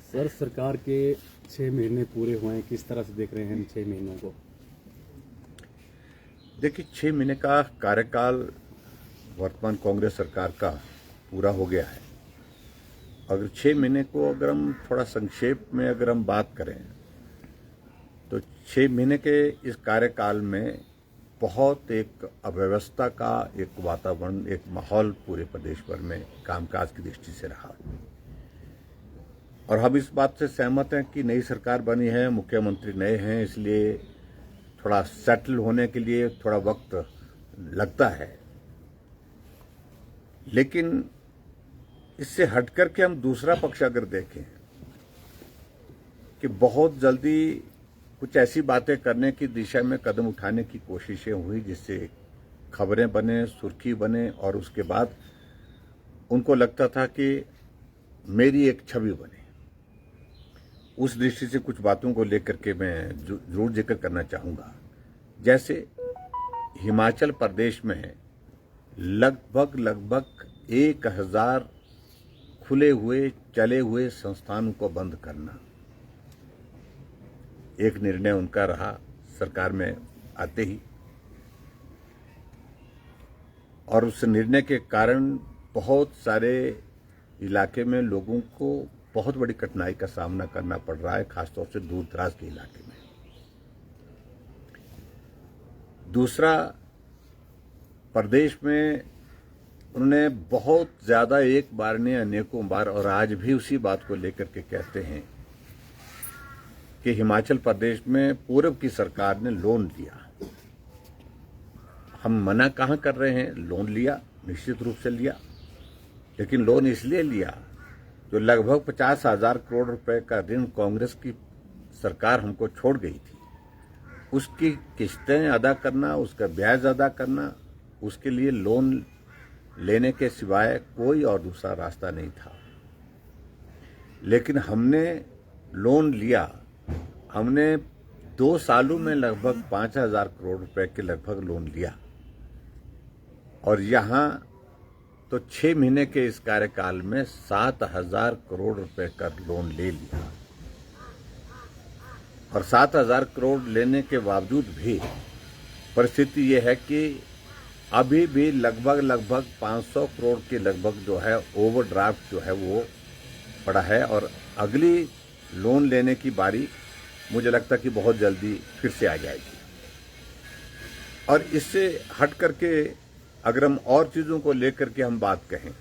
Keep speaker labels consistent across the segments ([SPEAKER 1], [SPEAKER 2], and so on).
[SPEAKER 1] Sir, सरकार के 6 महीने पूरे हुए हैं, किस तरह से देख रहे हैं इन 6 महीनों को?
[SPEAKER 2] देखिए, 6 महीने का कार्यकाल वर्तमान कांग्रेस सरकार का पूरा हो गया है। अगर 6 महीने को अगर हम थोड़ा संक्षेप में अगर हम बात करें तो 6 महीने के इस कार्यकाल में बहुत एक अव्यवस्था का एक वातावरण, एक माहौल पूरे प्रदेश भर में कामकाज की दृष्टि से रहा। और हम इस बात से सहमत हैं कि नई सरकार बनी है, मुख्यमंत्री नए हैं, इसलिए थोड़ा सेटल होने के लिए थोड़ा वक्त लगता है। लेकिन इससे हट करके हम दूसरा पक्ष अगर देखें कि बहुत जल्दी कुछ ऐसी बातें करने की दिशा में कदम उठाने की कोशिशें हुई जिससे खबरें बने, सुर्खी बने, और उसके बाद उनको लगता था कि मेरी एक छवि बने। उस दृष्टि से कुछ बातों को लेकर के मैं जरूर जिक्र करना चाहूंगा। जैसे हिमाचल प्रदेश में लगभग 1000 खुले हुए चले हुए संस्थानों को बंद करना एक निर्णय उनका रहा सरकार में आते ही, और उस निर्णय के कारण बहुत सारे इलाके में लोगों को बहुत बड़ी कठिनाई का सामना करना पड़ रहा है, खासतौर से दूर दराज के इलाके में। दूसरा, प्रदेश में उन्होंने बहुत ज्यादा, एक बार ने अनेकों बार, और आज भी उसी बात को लेकर के कहते हैं कि हिमाचल प्रदेश में पूर्व की सरकार ने लोन लिया। हम मना कहां कर रहे हैं, लोन लिया, निश्चित रूप से लिया, लेकिन लोन इसलिए लिया जो लगभग 50,000 करोड़ रुपए का ऋण कांग्रेस की सरकार हमको छोड़ गई थी, उसकी किस्तें अदा करना, उसका ब्याज अदा करना, उसके लिए लोन लेने के सिवाय कोई और दूसरा रास्ता नहीं था। लेकिन हमने लोन लिया, हमने 2 सालों में लगभग 5,000 करोड़ रुपए के लगभग लोन लिया, और यहां तो 6 महीने के इस कार्यकाल में 7,000 करोड़ रुपए का लोन ले लिया। और 7,000 करोड़ लेने के बावजूद भी परिस्थिति यह है कि अभी भी लगभग 500 करोड़ के लगभग जो है ओवरड्राफ्ट जो है वो पड़ा है, और अगली लोन लेने की बारी मुझे लगता है कि बहुत जल्दी फिर से आ जाएगी। और इससे हट करके अगर हम और चीजों को लेकर के हम बात कहें,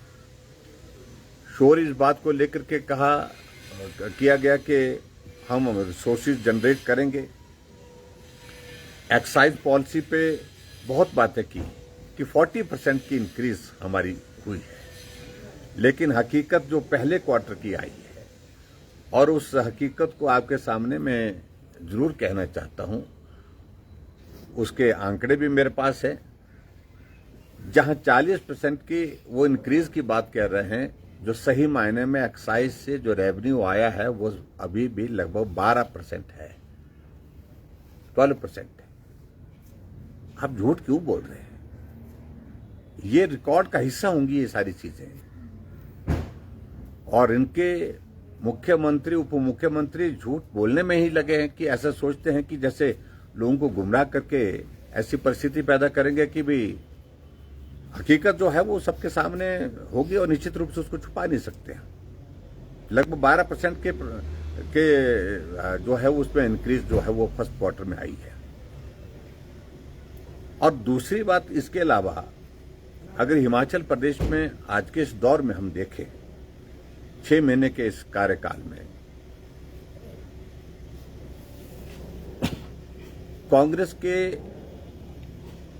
[SPEAKER 2] शोर इस बात को लेकर के किया गया कि हम रिसोर्सेज जनरेट करेंगे। एक्साइज पॉलिसी पे बहुत बातें की कि 40% की इंक्रीज हमारी हुई है, लेकिन हकीकत जो पहले क्वार्टर की आई है, और उस हकीकत को आपके सामने मैं जरूर कहना चाहता हूं, उसके आंकड़े भी मेरे पास है, जहां 40% की वो इंक्रीज की बात कर रहे हैं, जो सही मायने में एक्साइज से जो रेवेन्यू आया है वो अभी भी लगभग 12% है, 12% है। आप झूठ क्यों बोल रहे हैं? ये रिकॉर्ड का हिस्सा होंगी ये सारी चीजें, और इनके मुख्यमंत्री, उप मुख्यमंत्री झूठ बोलने में ही लगे हैं कि ऐसा सोचते हैं कि जैसे लोगों को गुमराह करके ऐसी परिस्थिति पैदा करेंगे कि भी हकीकत जो है वो सबके सामने होगी, और निश्चित रूप से उसको छुपा नहीं सकते हैं। लगभग 12% के जो है उसमें इंक्रीज जो है वो फर्स्ट क्वार्टर में आई है। और दूसरी बात, इसके अलावा अगर हिमाचल प्रदेश में आज के इस दौर में हम देखें, 6 महीने के इस कार्यकाल में कांग्रेस के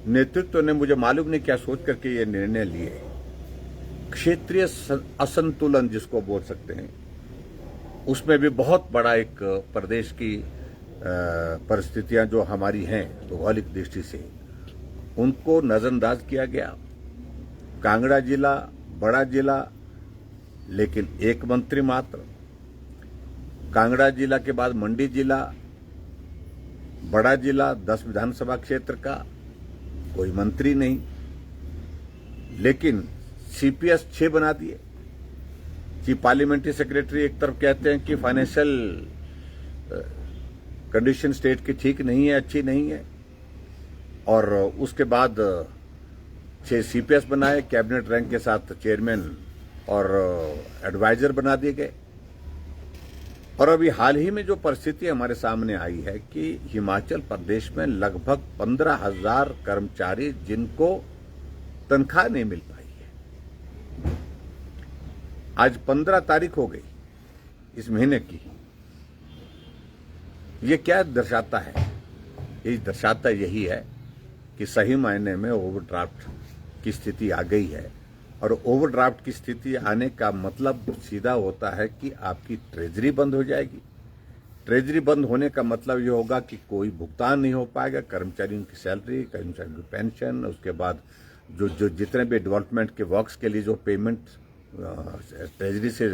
[SPEAKER 2] नेतृत्व ने, मुझे मालूम नहीं क्या सोच करके ये निर्णय लिए, क्षेत्रीय असंतुलन जिसको बोल सकते हैं, उसमें भी बहुत बड़ा एक प्रदेश की परिस्थितियां जो हमारी हैं भौगोलिक दृष्टि से, उनको नजरअंदाज किया गया। कांगड़ा जिला बड़ा जिला, लेकिन एक मंत्री मात्र। कांगड़ा जिला के बाद मंडी जिला, बड़ा जिला 10 विधानसभा क्षेत्र का, कोई मंत्री नहीं, लेकिन सीपीएस 6 बना दिए। चीफ पार्लियामेंट्री सेक्रेटरी एक तरफ कहते हैं कि फाइनेंशियल कंडीशन स्टेट की ठीक नहीं है, अच्छी नहीं है, और उसके बाद 6 सीपीएस बनाए, कैबिनेट रैंक के साथ चेयरमैन और एडवाइजर बना दिए गए। और अभी हाल ही में जो परिस्थिति हमारे सामने आई है कि हिमाचल प्रदेश में लगभग 15,000 कर्मचारी जिनको तनख्वाह नहीं मिल पाई है। आज 15 तारीख हो गई इस महीने की। ये क्या दर्शाता है? ये दर्शाता यही है कि सही मायने में ओवरड्राफ्ट की स्थिति आ गई है। और ओवरड्राफ्ट की स्थिति आने का मतलब सीधा होता है कि आपकी ट्रेजरी बंद हो जाएगी। ट्रेजरी बंद होने का मतलब ये होगा कि कोई भुगतान नहीं हो पाएगा, कर्मचारियों की सैलरी, कर्मचारियों की पेंशन, उसके बाद जो जितने भी डेवलपमेंट के वर्क्स के लिए जो पेमेंट ट्रेजरी से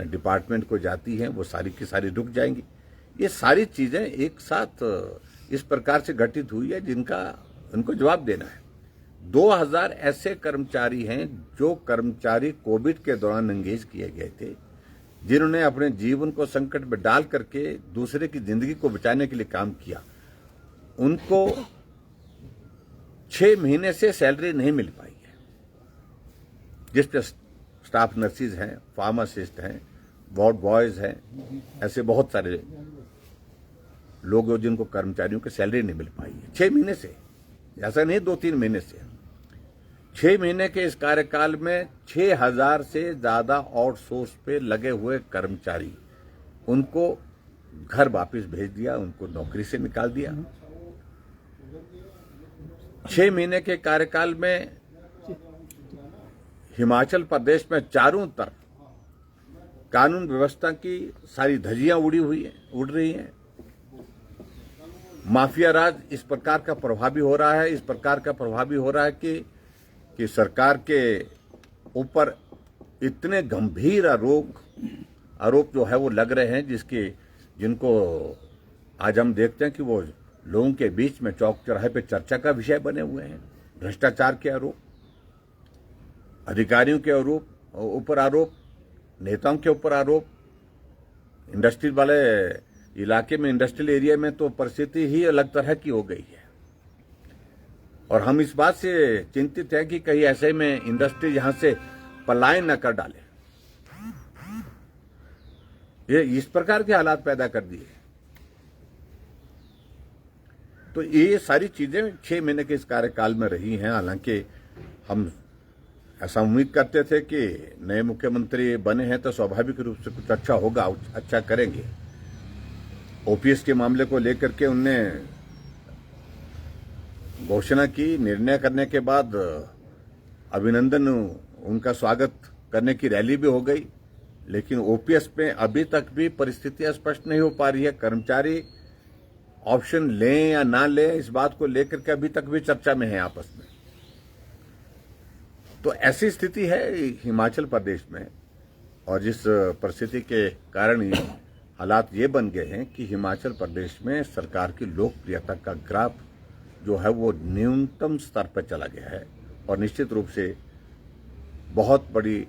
[SPEAKER 2] डिपार्टमेंट को जाती हैं वो सारी की सारी रुक जाएंगी। ये सारी चीजें एक साथ इस प्रकार से घटित हुई है जिनका उनको जवाब देना है। 2000 ऐसे कर्मचारी हैं जो कर्मचारी कोविड के दौरान एंगेज किए गए थे, जिन्होंने अपने जीवन को संकट में डाल करके दूसरे की जिंदगी को बचाने के लिए काम किया। उनको 6 महीने से सैलरी नहीं मिल पाई है, जिसपे स्टाफ नर्सिस हैं, फार्मासिस्ट हैं, वार्ड बॉयज हैं, ऐसे बहुत सारे लोग जिनको कर्मचारियों की सैलरी नहीं मिल पाई है 6 महीने से। ऐसा नहीं 2-3 महीने से, 6 महीने के इस कार्यकाल में 6,000 से ज्यादा आउटसोर्स पे लगे हुए कर्मचारी, उनको घर वापस भेज दिया, उनको नौकरी से निकाल दिया। 6 महीने के कार्यकाल में हिमाचल प्रदेश में चारों तरफ कानून व्यवस्था की सारी धज्जियां उड़ रही हैं। माफिया राज इस प्रकार का प्रभावी हो रहा है, इस प्रकार का प्रभावी हो रहा है कि सरकार के ऊपर इतने गंभीर आरोप जो है वो लग रहे हैं, जिनको आज हम देखते हैं कि वो लोगों के बीच में चौक चौराहे पे चर्चा का विषय बने हुए हैं। भ्रष्टाचार के आरोप, अधिकारियों के ऊपर आरोप, नेताओं के ऊपर आरोप। इंडस्ट्री वाले इलाके में, इंडस्ट्रियल एरिया में तो परिस्थिति ही अलग तरह की हो गई है। और हम इस बात से चिंतित हैं कि कहीं ऐसे में इंडस्ट्री यहां से पलायन न कर डाले। ये इस प्रकार के हालात पैदा कर दिए। तो ये सारी चीजें 6 महीने के इस कार्यकाल में रही हैं। हालांकि हम ऐसा उम्मीद करते थे कि नए मुख्यमंत्री बने हैं तो स्वाभाविक रूप से कुछ अच्छा होगा, अच्छा करेंगे। ओपीएस के मामले को लेकर के उनने घोषणा की, निर्णय करने के बाद अभिनंदन, उनका स्वागत करने की रैली भी हो गई। लेकिन ओपीएस में अभी तक भी परिस्थितियां स्पष्ट नहीं हो पा रही है। कर्मचारी ऑप्शन लें या ना लें, इस बात को लेकर के अभी तक भी चर्चा में है आपस में। तो ऐसी स्थिति है हिमाचल प्रदेश में। और जिस परिस्थिति के कारण हालात ये बन गए हैं कि हिमाचल प्रदेश में सरकार की लोकप्रियता का ग्राफ जो है वो न्यूनतम स्तर पर चला गया है। और निश्चित रूप से बहुत बड़ी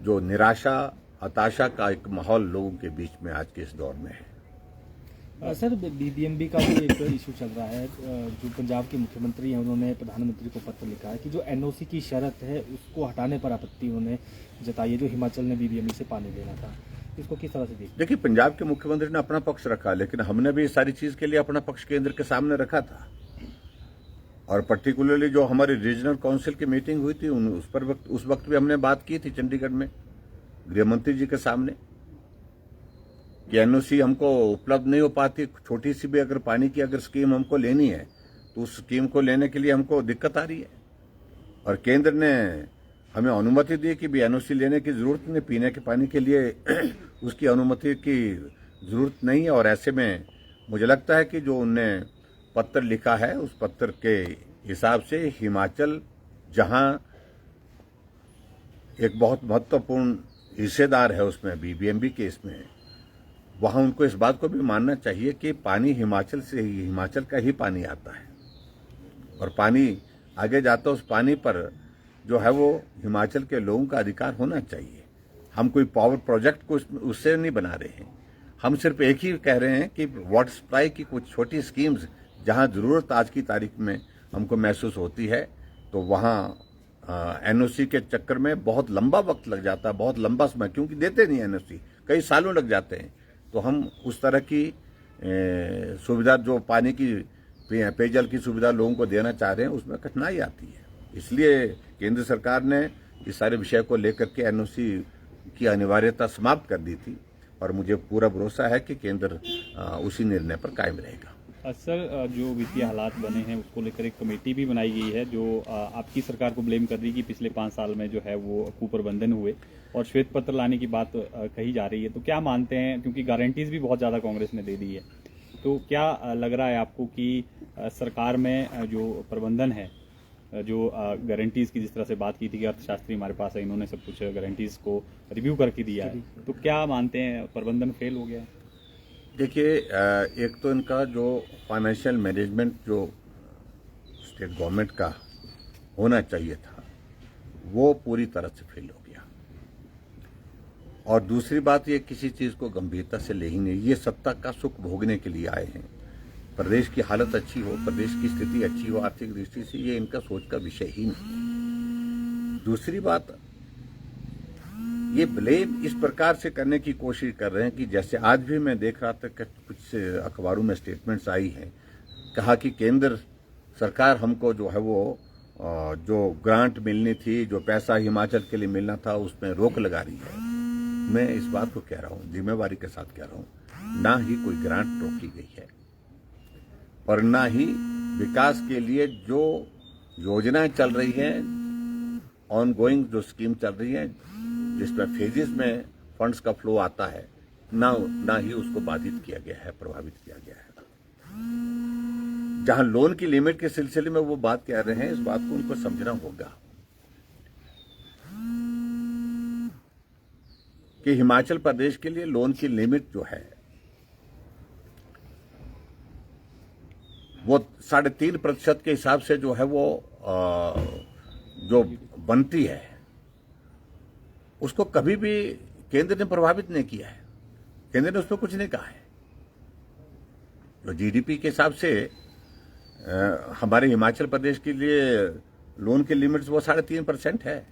[SPEAKER 2] जो निराशा, हताशा का एक माहौल लोगों के बीच में आज के इस दौर में है।
[SPEAKER 3] सर, बीबीएमबी का भी एक इशू चल रहा है। जो पंजाब के मुख्यमंत्री हैं, उन्होंने प्रधानमंत्री को पत्र लिखा है कि जो एनओसी की शर्त है उसको हटाने पर आपत्ति उन्होंने जताई है, जो हिमाचल ने बीबीएमबी से पानी लेना था। इसको किस तरह से देखिए?
[SPEAKER 2] पंजाब के मुख्यमंत्री ने अपना पक्ष रखा, लेकिन हमने भी इस सारी चीज के लिए अपना पक्ष केंद्र के सामने रखा था। और पर्टिकुलरली जो हमारी रीजनल काउंसिल की मीटिंग हुई थी उस वक्त भी हमने बात की थी चंडीगढ़ में गृह मंत्री जी के सामने कि एनओसी हमको उपलब्ध नहीं हो पाती। छोटी सी भी अगर पानी की अगर स्कीम हमको लेनी है तो उस स्कीम को लेने के लिए हमको दिक्कत आ रही है। और केंद्र ने हमें अनुमति दी कि भी एनओसी लेने की जरूरत नहीं, पीने के पानी के लिए उसकी अनुमति की जरूरत नहीं है। और ऐसे में मुझे लगता है कि जो उनने पत्र लिखा है उस पत्र के हिसाब से हिमाचल, जहां एक बहुत महत्वपूर्ण हिस्सेदार है उसमें बीबीएमबी के, इसमें वहां उनको इस बात को भी मानना चाहिए कि पानी हिमाचल से ही, हिमाचल का ही पानी आता है और पानी आगे जाता है। उस पानी पर जो है वो हिमाचल के लोगों का अधिकार होना चाहिए। हम कोई पावर प्रोजेक्ट को उससे नहीं बना रहे हैं। हम सिर्फ एक ही कह रहे हैं कि वाटर सप्लाई की कुछ छोटी स्कीम्स जहां जरूरत आज की तारीख में हमको महसूस होती है, तो वहां एनओसी के चक्कर में बहुत लंबा वक्त लग जाता है, बहुत लंबा समय, क्योंकि देते नहीं एनओसी, कई सालों लग जाते हैं। तो हम उस तरह की सुविधा, जो पानी की पेयजल की सुविधा लोगों को देना चाह रहे हैं, उसमें कठिनाई आती है। इसलिए केंद्र सरकार ने इस सारे विषय को लेकर के एनओसी की अनिवार्यता समाप्त कर दी थी, और मुझे पूरा भरोसा है कि केंद्र उसी निर्णय पर कायम रहेगा।
[SPEAKER 4] सर, जो वित्तीय हालात बने हैं उसको लेकर एक कमेटी भी बनाई गई है जो आपकी सरकार को ब्लेम कर रही है कि पिछले 5 साल में जो है वो कुप्रबंधन हुए, और श्वेत पत्र लाने की बात कही जा रही है। तो क्या मानते हैं, क्योंकि गारंटीज भी बहुत ज़्यादा कांग्रेस ने दे दी है, तो क्या लग रहा है आपको कि सरकार में जो प्रबंधन है, जो गारंटीज की जिस तरह से बात की थी कि अर्थशास्त्री हमारे पास है, इन्होंने सब कुछ गारंटीज को रिव्यू करके दिया है, तो क्या मानते हैं प्रबंधन फेल हो गया है?
[SPEAKER 2] देखिए, एक तो इनका जो फाइनेंशियल मैनेजमेंट जो स्टेट गवर्नमेंट का होना चाहिए था, वो पूरी तरह से फेल हो गया। और दूसरी बात, ये किसी चीज को गंभीरता से ले ही नहीं, ये सत्ता का सुख भोगने के लिए आए हैं। प्रदेश की हालत अच्छी हो, प्रदेश की स्थिति अच्छी हो आर्थिक दृष्टि से, ये इनका सोच का विषय ही नहीं है। दूसरी बात, ये ब्लेम इस प्रकार से करने की कोशिश कर रहे हैं कि जैसे आज भी मैं देख रहा था कि कुछ अखबारों में स्टेटमेंट्स आई हैं, कहा कि केंद्र सरकार हमको जो है वो जो ग्रांट मिलनी थी, जो पैसा हिमाचल के लिए मिलना था, उसमें रोक लगा रही है। मैं इस बात को कह रहा हूं, जिम्मेवारी के साथ कह रहा हूं, ना ही कोई ग्रांट रोकी गई है, और ना ही विकास के लिए जो योजनाएं चल रही हैं, ऑनगोइंग जो स्कीम चल रही है, जिसमें फेजेस में फंड्स का फ्लो आता है, ना ही उसको बाधित किया गया है, प्रभावित किया गया है। जहां लोन की लिमिट के सिलसिले में वो बात कह रहे हैं, इस बात को उनको समझना होगा कि हिमाचल प्रदेश के लिए लोन की लिमिट जो है वो 3.5% के हिसाब से जो है वो जो बनती है, उसको कभी भी केंद्र ने प्रभावित नहीं किया है। केंद्र ने उस पर कुछ नहीं कहा है। जो जीडीपी के हिसाब से हमारे हिमाचल प्रदेश के लिए लोन की लिमिट्स वो 3.5% है,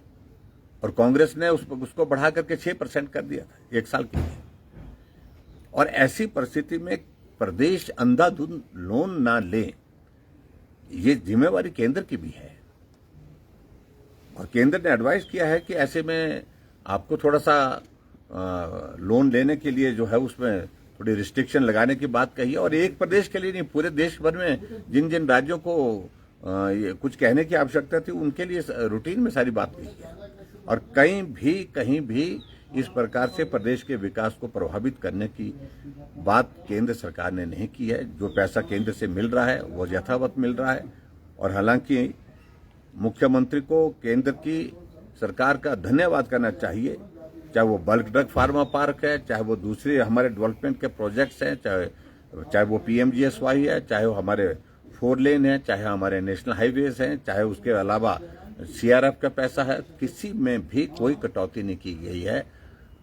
[SPEAKER 2] और कांग्रेस ने उसको बढ़ा करके 6% कर दिया था 1 साल के लिए। और ऐसी परिस्थिति में प्रदेश अंधाधुंध लोन ना ले, ये जिम्मेवारी केंद्र की भी है। और केंद्र ने एडवाइस किया है कि ऐसे में आपको थोड़ा सा लोन लेने के लिए जो है उसमें थोड़ी रिस्ट्रिक्शन लगाने की बात कही है। और एक प्रदेश के लिए नहीं, पूरे देश भर में जिन जिन राज्यों को कुछ कहने की आवश्यकता थी, उनके लिए रूटीन में सारी बात कही है। और कहीं भी इस प्रकार से प्रदेश के विकास को प्रभावित करने की बात केंद्र सरकार ने नहीं की है। जो पैसा केंद्र से मिल रहा है वो यथावत मिल रहा है। और हालांकि मुख्यमंत्री को केंद्र की सरकार का धन्यवाद करना चाहिए, चाहे वो बल्क ड्रग फार्मा पार्क है, चाहे वो दूसरे हमारे डेवलपमेंट के प्रोजेक्ट्स हैं, चाहे वो पीएमजीएसवाई है, चाहे वो हमारे 4 लेन है, चाहे हमारे नेशनल हाईवेज हैं, चाहे उसके अलावा सीआरएफ का पैसा है, किसी में भी कोई कटौती नहीं की गई है।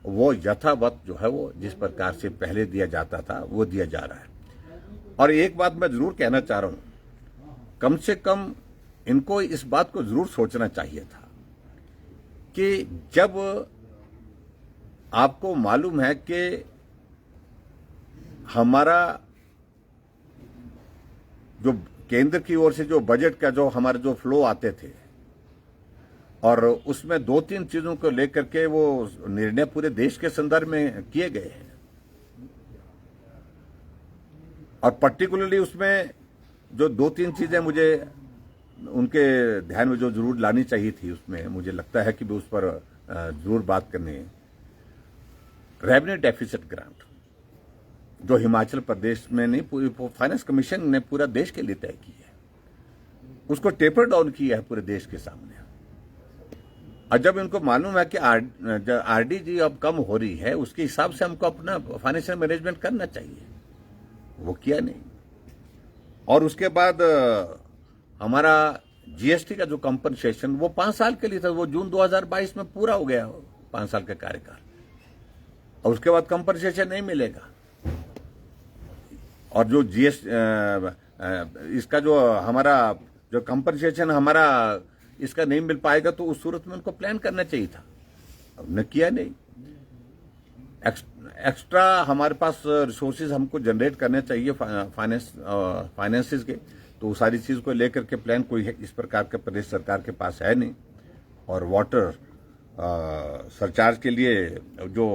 [SPEAKER 2] वो यथावत जो है वो जिस प्रकार से पहले दिया जाता था वो दिया जा रहा है। और एक बात मैं जरूर कहना चाह रहा हूं, कम से कम इनको इस बात को जरूर सोचना चाहिए था कि जब आपको मालूम है कि हमारा जो केंद्र की ओर से जो बजट का जो हमारे जो फ्लो आते थे, और उसमें 2-3 चीजों को लेकर के वो निर्णय पूरे देश के संदर्भ में किए गए हैं, और पर्टिकुलरली उसमें जो 2-3 चीजें मुझे उनके ध्यान में जो जरूर लानी चाहिए थी, उसमें मुझे लगता है कि भी उस पर जरूर बात करनी है। रेवेन्यू डेफिसिट ग्रांट जो हिमाचल प्रदेश में नहीं, पूरी फाइनेंस कमीशन ने पूरा देश के लिए तय की है, उसको टेपर डाउन किया है पूरे देश के सामने। और जब इनको मालूम है कि आरडीजी अब कम हो रही है, उसके हिसाब से हमको अपना फाइनेंशियल मैनेजमेंट करना चाहिए, वो किया नहीं। और उसके बाद हमारा जीएसटी का जो कंपनसेशन वो 5 साल के लिए था, वो जून 2022 में पूरा हो गया 5 साल का कार्यकाल। और उसके बाद कंपनसेशन नहीं मिलेगा। और जो इसका जो हमारा जो कंपनसेशन हमारा इसका नहीं मिल पाएगा, तो उस सूरत में उनको प्लान करना चाहिए था, हमने किया नहीं। एक्स्ट्रा हमारे पास रिसोर्सेज हमको जनरेट करने चाहिए फाइनेंसेस के, तो सारी चीज को लेकर के प्लान कोई इस प्रकार के प्रदेश सरकार के पास है नहीं। और वाटर सरचार्ज के लिए जो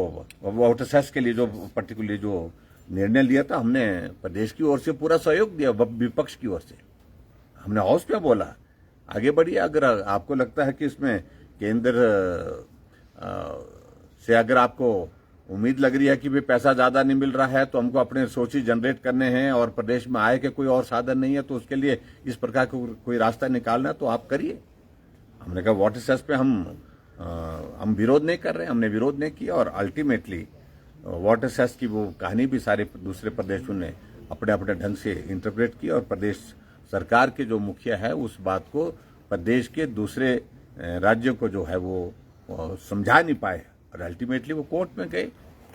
[SPEAKER 2] वाटर सेस के लिए जो पर्टिकुलरली जो निर्णय लिया था, हमने प्रदेश की ओर से पूरा सहयोग दिया, विपक्ष की ओर से हमने हाउस में बोला आगे बढ़िए। अगर आपको लगता है कि इसमें केंद्र से अगर आपको उम्मीद लग रही है कि भी पैसा ज्यादा नहीं मिल रहा है, तो हमको अपने रिसोर्सेज जनरेट करने हैं और प्रदेश में आय के कोई और साधन नहीं है, तो उसके लिए इस प्रकार का कोई रास्ता निकालना है तो आप करिए। हमने कहा वाटर सेस पे हम विरोध नहीं कर रहे, हमने विरोध नहीं किया। और अल्टीमेटली वाटर सेस की वो कहानी भी सारे दूसरे प्रदेशों ने अपने अपने ढंग से इंटरप्रेट की, और प्रदेश सरकार के जो मुखिया है उस बात को प्रदेश के दूसरे राज्यों को जो है वो समझा नहीं पाए, और अल्टीमेटली वो कोर्ट में गए,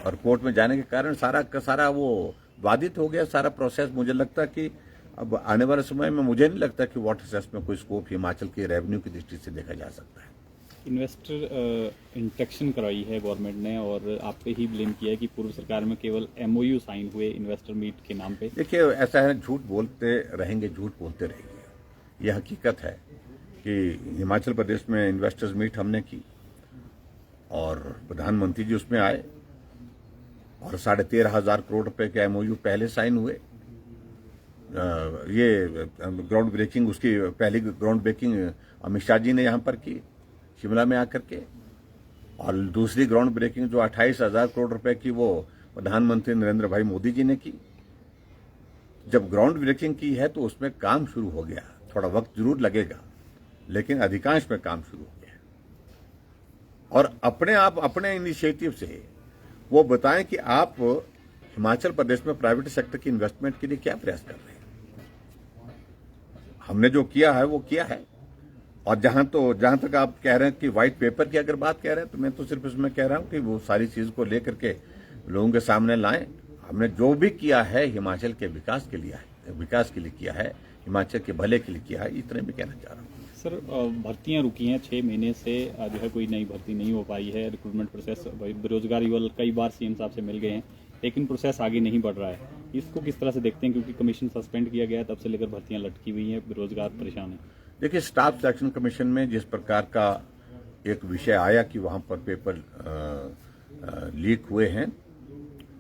[SPEAKER 2] और कोर्ट में जाने के कारण सारा का सारा वो बाधित हो गया सारा प्रोसेस। मुझे लगता है कि अब आने वाले समय में मुझे नहीं लगता कि वाटर सेस में कोई स्कोप हिमाचल के रेवेन्यू की दृष्टि से देखा जा सकता है।
[SPEAKER 4] इन्वेस्टर इंटरेक्शन करवाई है गवर्नमेंट ने, और आप पे ही ब्लेम किया है कि पूर्व सरकार में केवल MOU साइन हुए इन्वेस्टर मीट के नाम पे।
[SPEAKER 2] देखिए, ऐसा है, झूठ बोलते रहेंगे, झूठ बोलते रहेंगे। यह हकीकत है कि हिमाचल प्रदेश में इन्वेस्टर्स मीट हमने की, और प्रधानमंत्री जी उसमें आए, और 13,500 करोड़ रुपए के MOU पहले साइन हुए। ये ग्राउंड ब्रेकिंग, उसकी पहली ग्राउंड ब्रेकिंग अमित शाह जी ने यहां पर की शिमला में आकर के, और दूसरी ग्राउंड ब्रेकिंग जो 28,000 करोड़ रुपए की वो प्रधानमंत्री नरेंद्र भाई मोदी जी ने की। जब ग्राउंड ब्रेकिंग की है तो उसमें काम शुरू हो गया, थोड़ा वक्त जरूर लगेगा लेकिन अधिकांश में काम शुरू हो गया। और अपने आप अपने इनिशिएटिव से वो बताएं कि आप हिमाचल प्रदेश में प्राइवेट सेक्टर की इन्वेस्टमेंट के लिए क्या प्रयास कर रहे हैं। हमने जो किया है वो किया है। और जहां तक आप कह रहे हैं कि व्हाइट पेपर की अगर बात कह रहे हैं, तो मैं तो सिर्फ इसमें कह रहा हूं कि वो सारी चीज को लेकर के लोगों के सामने लाएं। हमने जो भी किया है हिमाचल के विकास के लिए किया है, हिमाचल के भले के लिए किया है, इतने भी कहना चाह रहा हूँ।
[SPEAKER 4] सर, भर्तियां रुकी हैं 6 महीने से, जो है कोई नई भर्ती नहीं हो पाई है। रिक्रूटमेंट प्रोसेस, बेरोजगार युवा कई बार CM साहब से मिल गए हैं, लेकिन प्रोसेस आगे नहीं बढ़ रहा है। इसको किस तरह से देखते हैं, क्योंकि कमीशन सस्पेंड किया गया है, तब से लेकर भर्तियां लटकी हुई हैं, बेरोजगार परेशान है।
[SPEAKER 2] देखिए, स्टाफ सिलेक्शन कमीशन में जिस प्रकार का एक विषय आया कि वहां पर पेपर लीक हुए हैं,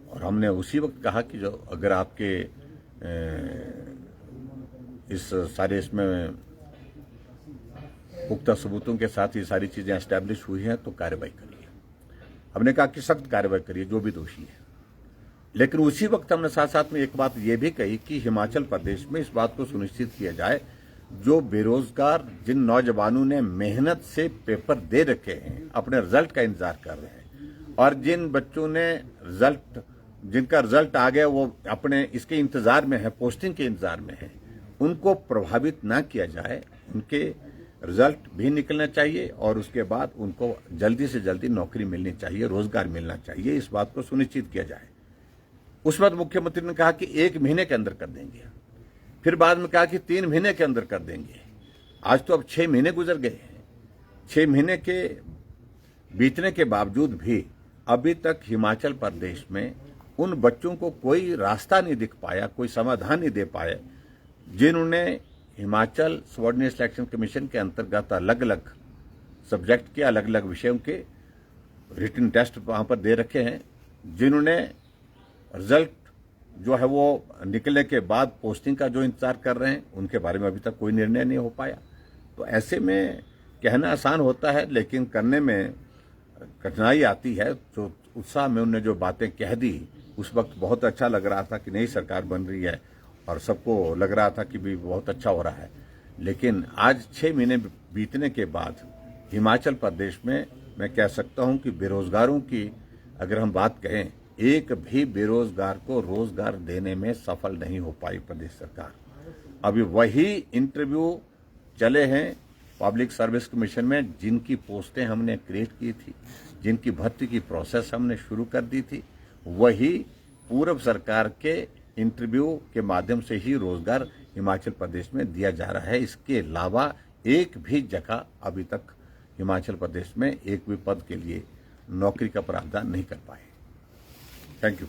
[SPEAKER 2] और हमने उसी वक्त कहा कि जो अगर आपके इस सारे इसमें पुख्ता सबूतों के साथ ये सारी चीजें एस्टैब्लिश हुई हैं तो कार्रवाई करिए। हमने कहा कि सख्त कार्रवाई करिए जो भी दोषी है। लेकिन उसी वक्त हमने साथ साथ में एक बात ये भी कही कि हिमाचल प्रदेश में इस बात को सुनिश्चित किया जाए, जो बेरोजगार जिन नौजवानों ने मेहनत से पेपर दे रखे हैं, अपने रिजल्ट का इंतजार कर रहे हैं, और जिन बच्चों ने जिनका रिजल्ट आ गया वो अपने इसके इंतजार में है, पोस्टिंग के इंतजार में है, उनको प्रभावित ना किया जाए। उनके रिजल्ट भी निकलना चाहिए और उसके बाद उनको जल्दी से जल्दी नौकरी मिलनी चाहिए, रोजगार मिलना चाहिए, इस बात को सुनिश्चित किया जाए। उस वक्त मुख्यमंत्री ने कहा कि 1 महीने के अंदर कर देंगे, फिर बाद में कहा कि 3 महीने के अंदर कर देंगे। आज तो अब 6 महीने गुजर गए हैं। 6 महीने के बीतने के बावजूद भी अभी तक हिमाचल प्रदेश में उन बच्चों को कोई रास्ता नहीं दिख पाया, कोई समाधान नहीं दे पाए, जिन्होंने हिमाचल सबऑर्डिनेट सिलेक्शन कमीशन के अंतर्गत अलग अलग सब्जेक्ट के अलग अलग विषयों के रिटन टेस्ट वहां पर दे रखे हैं, जिन्होंने रिजल्ट जो है वो निकलने के बाद पोस्टिंग का जो इंतजार कर रहे हैं, उनके बारे में अभी तक कोई निर्णय नहीं हो पाया। तो ऐसे में कहना आसान होता है लेकिन करने में कठिनाई आती है। जो उत्साह में उन्होंने जो बातें कह दी, उस वक्त बहुत अच्छा लग रहा था कि नई सरकार बन रही है और सबको लग रहा था कि भी बहुत अच्छा हो रहा है। लेकिन आज 6 महीने बीतने के बाद हिमाचल प्रदेश में मैं कह सकता हूं कि बेरोजगारों की अगर हम बात कहें, एक भी बेरोजगार को रोजगार देने में सफल नहीं हो पाई प्रदेश सरकार। अभी वही इंटरव्यू चले हैं पब्लिक सर्विस कमीशन में जिनकी पोस्टें हमने क्रिएट की थी, जिनकी भर्ती की प्रोसेस हमने शुरू कर दी थी, वही पूर्व सरकार के इंटरव्यू के माध्यम से ही रोजगार हिमाचल प्रदेश में दिया जा रहा है। इसके अलावा एक भी जगह अभी तक हिमाचल प्रदेश में एक भी पद के लिए नौकरी का प्रावधान नहीं कर पाए। Thank you.